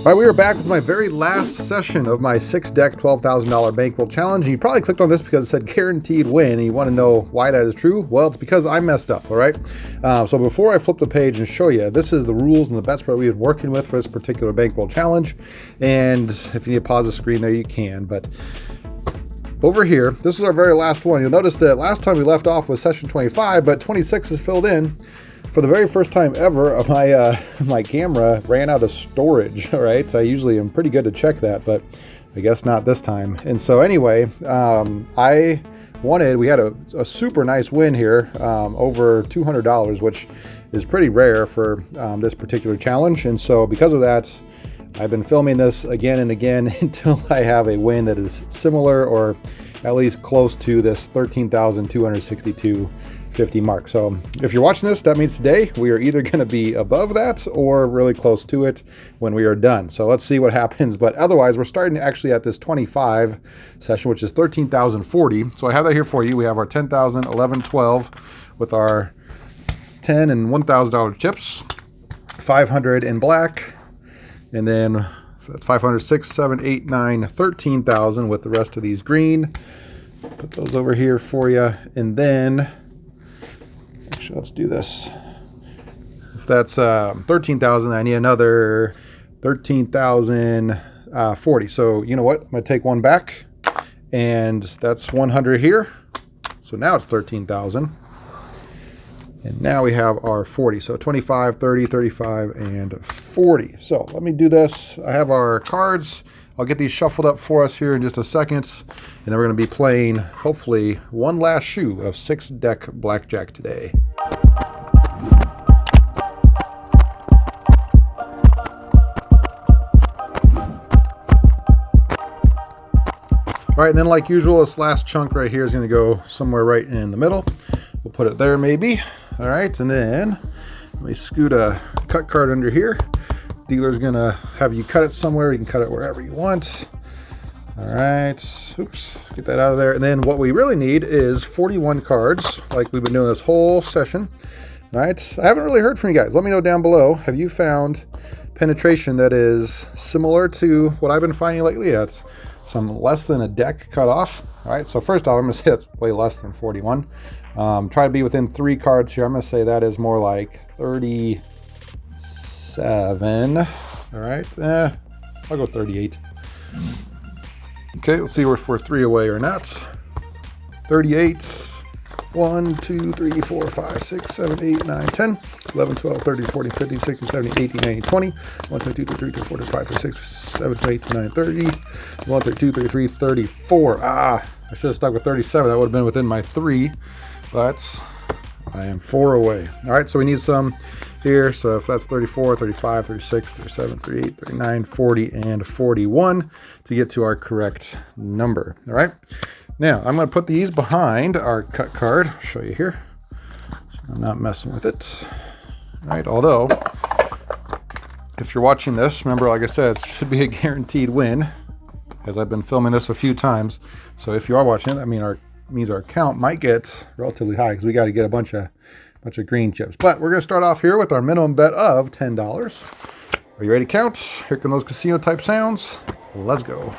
All right, we are back with my very last session of my 6-deck $12,000 bankroll challenge. And you probably clicked on this because it said guaranteed win, and you want to know why that is true. Well, it's because I messed up, all right? So before I flip the page and show you, this is the rules and the bets that we've been working with for this particular bankroll challenge. And if you need to pause the screen there, you can. But over here, this is our very last one. You'll notice that last time we left off with session 25, but 26 is filled in. For the very first time ever, my camera ran out of storage, all right? I usually am pretty good to check that, but I guess not this time. And so anyway, we had a super nice win here, over $200, which is pretty rare for this particular challenge. And so because of that, I've been filming this again and again until I have a win that is similar or at least close to this $13,262.50 mark. So if you're watching this, that means today we are either going to be above that or really close to it when we are done. So let's see what happens. But otherwise, we're starting actually at this 25 session, which is 13,040. So I have that here for you. We have our 10,000, 11, 12 with our 10 and $1,000 chips, 500 in black, and then that's 500, 6, 7, 8, 9, 13,000 with the rest of these green. Put those over here for you. And then actually, let's do this. If that's 13,000, I need another 13,040. So you know what? I'm going to take one back, and that's 100 here. So now it's 13,000. And now we have our 40. So 25, 30, 35, and 40. So let me do this. I have our cards. I'll get these shuffled up for us here in just a second. And then we're going to be playing, hopefully, one last shoe of 6-deck blackjack today. All right, and then like usual, this last chunk right here is going to go somewhere right in the middle. We'll put it there maybe. All right, and then let me scoot a cut card under here. Dealer's going to have you cut it somewhere. You can cut it wherever you want. All right, oops, get that out of there. And then what we really need is 41 cards, like we've been doing this whole session. All right, I haven't really heard from you guys. Let me know down below. Have you found penetration that is similar to what I've been finding lately? That's some less than a deck cut off. All right, so first off, I'm going to say it's way less than 41. Try to be within 3 cards here. I'm going to say that is more like 37. All right, I'll go 38. Okay, let's see if we're 3 away or not. 38. 1, 2, 3, 4, 5, 6, 7, 8, 9, 10, 11, 12, 13, 14, 15, 16, 17, 18, 19, 20, 1, 2, 3, 4, 5, 6, 7, 8, 9, 30, 1, 2, 3, 34. I should have stuck with 37. That would have been within my 3, but I am 4 away. All right, so we need some here. So if that's 34, 35, 36, 37, 38, 39, 40, and 41 to get to our correct number. All right. Now, I'm going to put these behind our cut card. I'll show you here. So I'm not messing with it. All right, although, if you're watching this, remember, like I said, it should be a guaranteed win, as I've been filming this a few times. So if you are watching it, that means our count might get relatively high, because we got to get a bunch of green chips. But we're going to start off here with our minimum bet of $10. Are you ready to count? Here come those casino-type sounds. Let's go.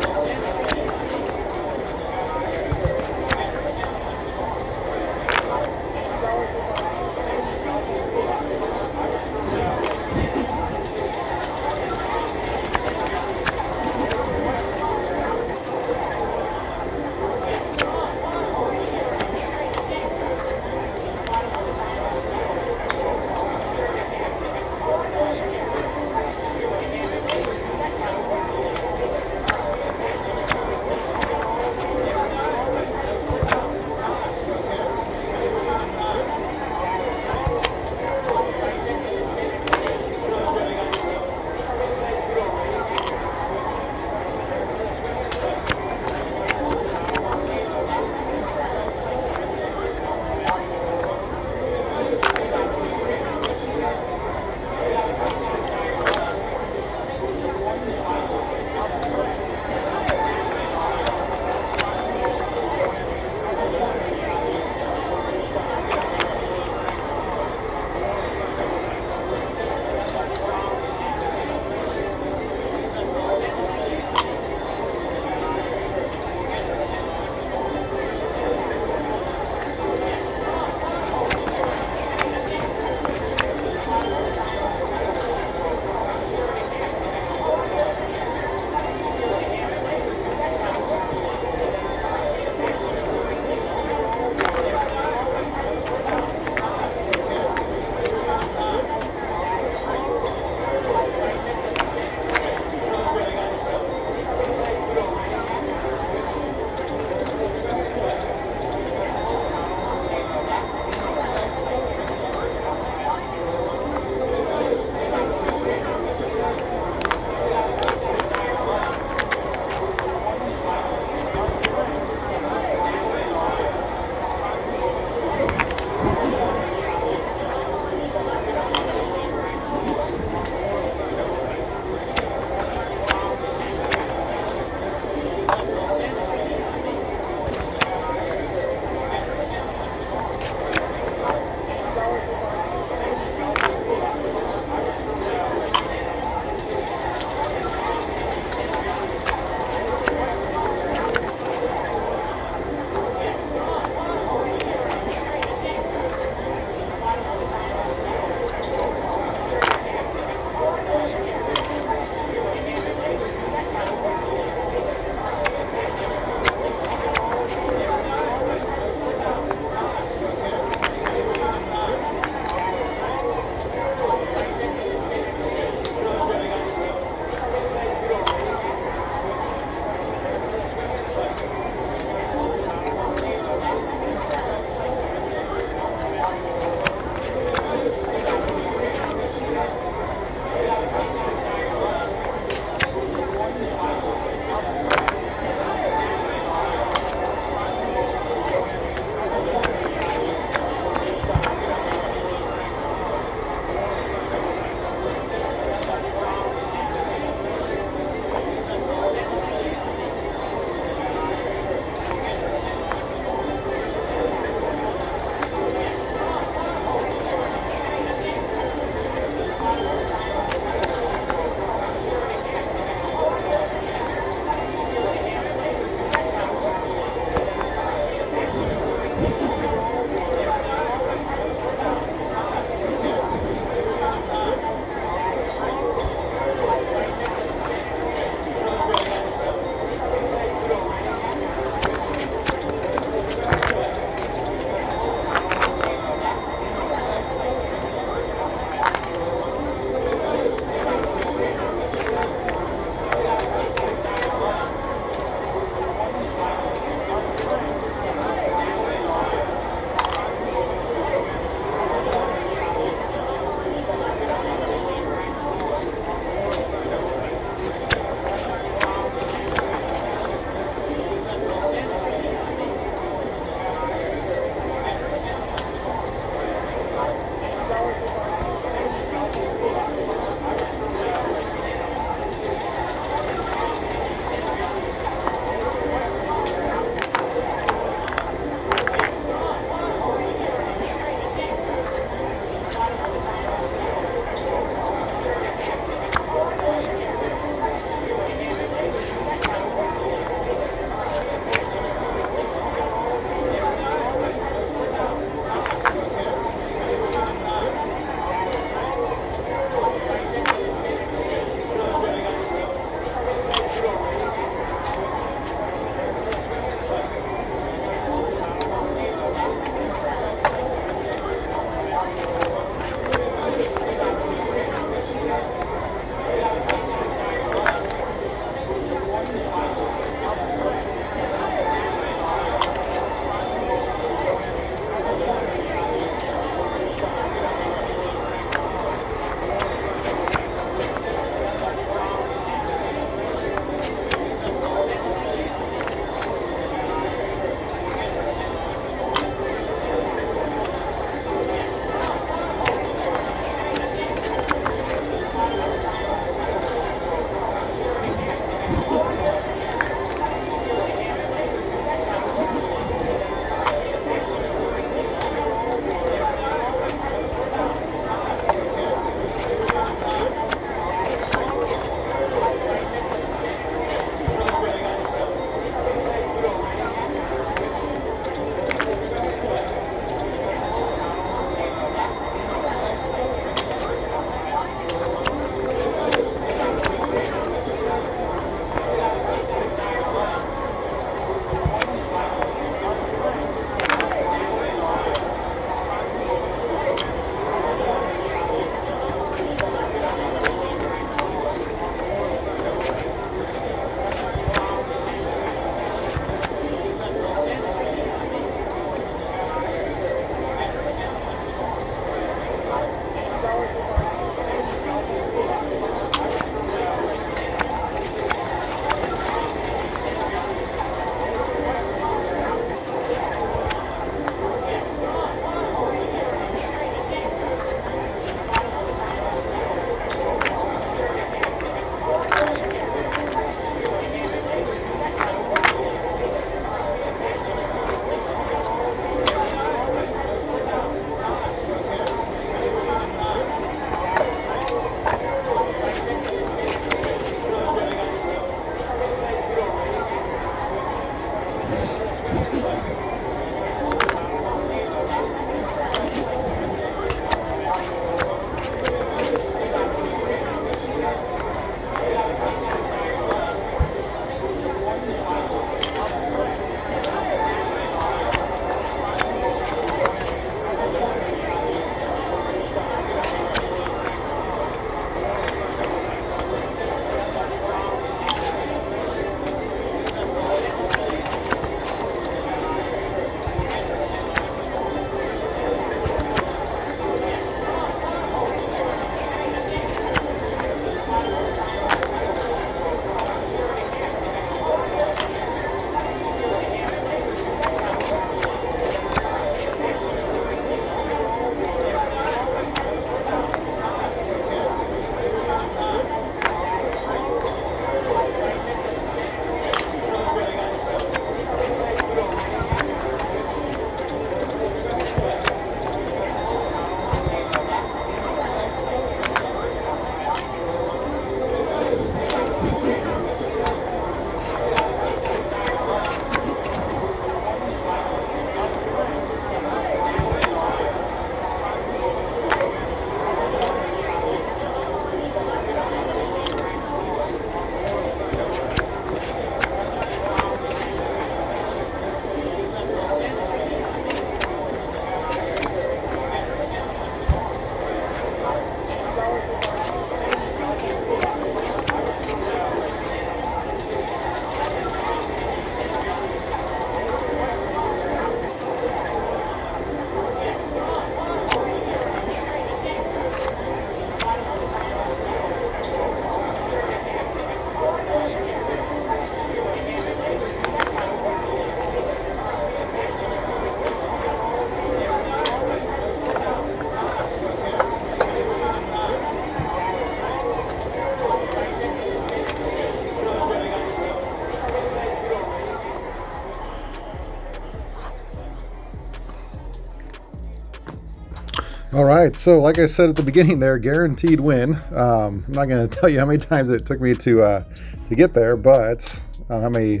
All right, so like I said at the beginning there, guaranteed win. I'm not going to tell you how many times it took me to get there, but how many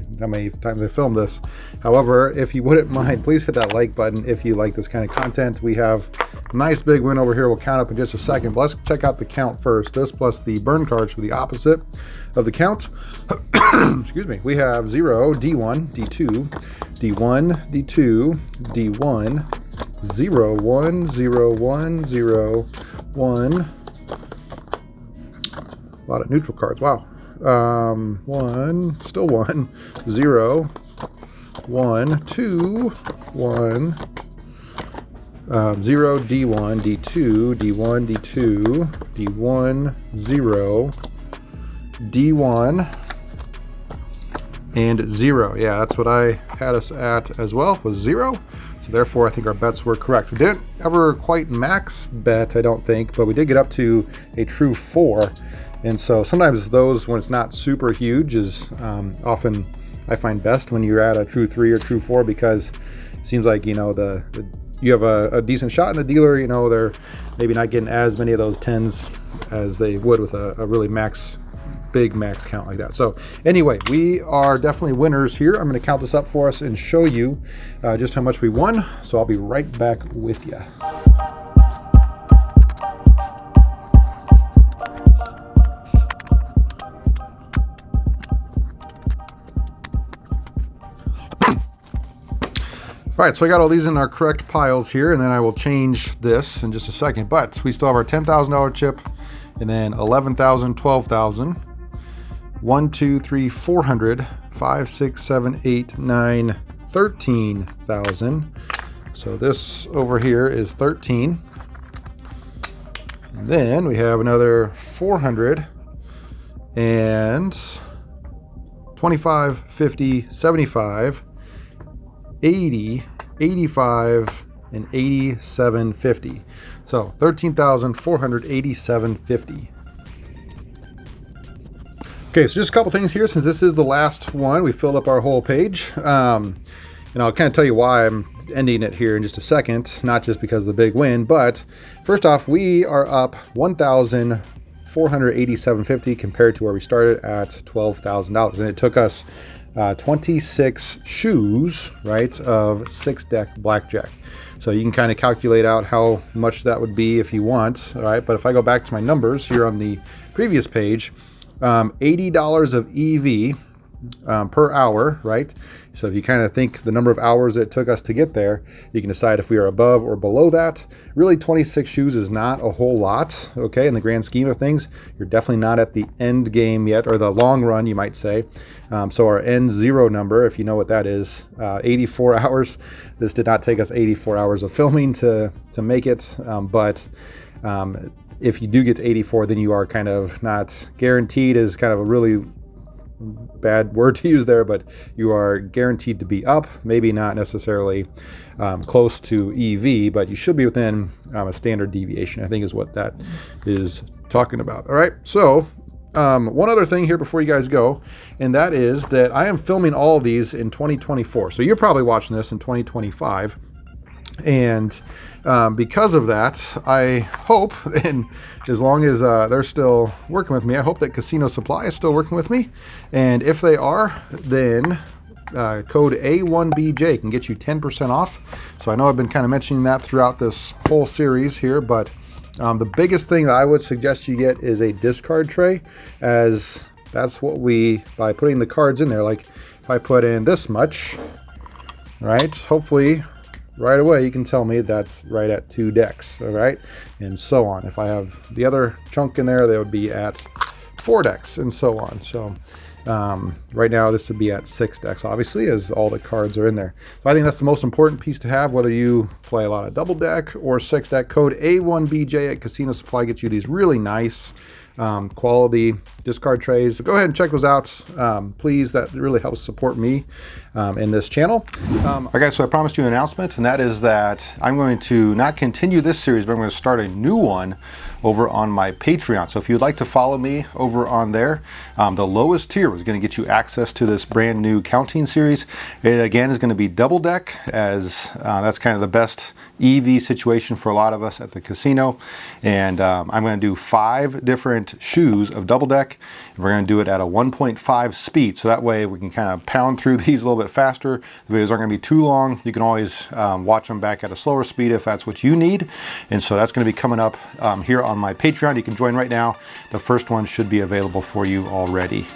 times I filmed this. However, if you wouldn't mind, please hit that like button if you like this kind of content. We have a nice big win over here. We'll count up in just a second, but let's check out the count first. This plus the burn cards for the opposite of the count. Excuse me. We have 0, D1, D2, D1, D2, D1, 0, 1, 0, 1, 0, 1. A lot of neutral cards. Wow. 1, still 1, 0, 1, 2, 1, 0, D1, D2, D1, D2, D1, 0, D1, and 0. Yeah, that's what I had us at as well, was 0. So therefore, I think our bets were correct. We didn't ever quite max bet, I don't think, but we did get up to a true 4. And so sometimes those, when it's not super huge, is often I find best when you're at a true 3 or true 4, because it seems like, you know, you have a decent shot in the dealer, you know, they're maybe not getting as many of those 10s as they would with a really big max count like that. So anyway, we are definitely winners here. I'm going to count this up for us and show you just how much we won. So I'll be right back with you. All right, so I got all these in our correct piles here, and then I will change this in just a second. But we still have our $10,000 chip, and then 11,000, 12,000. 1, 2, 3, 400, 5, 6, 7, 8, 9, 13,000. So this over here is 13. And then we have another 400 and 25, 50, 75, 80, 85, and 87.50. So 13,487.50. Okay, so just a couple things here, since this is the last one. We filled up our whole page. And I'll kind of tell you why I'm ending it here in just a second, not just because of the big win, but first off, we are up 1,487.50 compared to where we started at $12,000. And it took us 26 shoes, right, of 6-deck blackjack. So you can kind of calculate out how much that would be if you want, all right? But if I go back to my numbers here on the previous page, $80 of EV per hour, right? So if you kind of think the number of hours it took us to get there, you can decide if we are above or below that. Really, 26 shoes is not a whole lot, okay, in the grand scheme of things. You're definitely not at the end game yet, or the long run, you might say. So our end zero number, if you know what that is, 84 hours. This did not take us 84 hours of filming to make it, but if you do get to 84, then you are kind of not guaranteed, is kind of a really bad word to use there, but you are guaranteed to be up, maybe not necessarily close to EV, but you should be within a standard deviation, I think is what that is talking about. All right, so one other thing here before you guys go, and that is that I am filming all of these in 2024. So you're probably watching this in 2025. And because of that, I hope, and as long as they're still working with me, I hope that Casino Supply is still working with me. And if they are, then code A1BJ can get you 10% off. So I know I've been kind of mentioning that throughout this whole series here, but the biggest thing that I would suggest you get is a discard tray, as that's what by putting the cards in there, like if I put in this much, right, hopefully right away you can tell me that's right at 2 decks, all right, and so on. If I have the other chunk in there, they would be at 4 decks, and so on. So right now this would be at 6 decks, obviously, as all the cards are in there. So I think that's the most important piece to have, whether you play a lot of double deck or 6 deck. Code A1BJ at Casino Supply gets you these really nice quality discard trays. Go ahead and check those out, please. That really helps support me in this channel. Okay, so I promised you an announcement, and that is that I'm going to not continue this series, but I'm going to start a new one over on my Patreon. So if you'd like to follow me over on there, the lowest tier is going to get you access to this brand new counting series. It again is going to be double deck, as that's kind of the best EV situation for a lot of us at the casino. And I'm going to do 5 different shoes of double deck. And we're going to do it at a 1.5 speed, so that way we can kind of pound through these a little bit faster. The videos aren't going to be too long. You can always watch them back at a slower speed if that's what you need. And so that's going to be coming up here on my Patreon. You can join right now. The first one should be available for you already.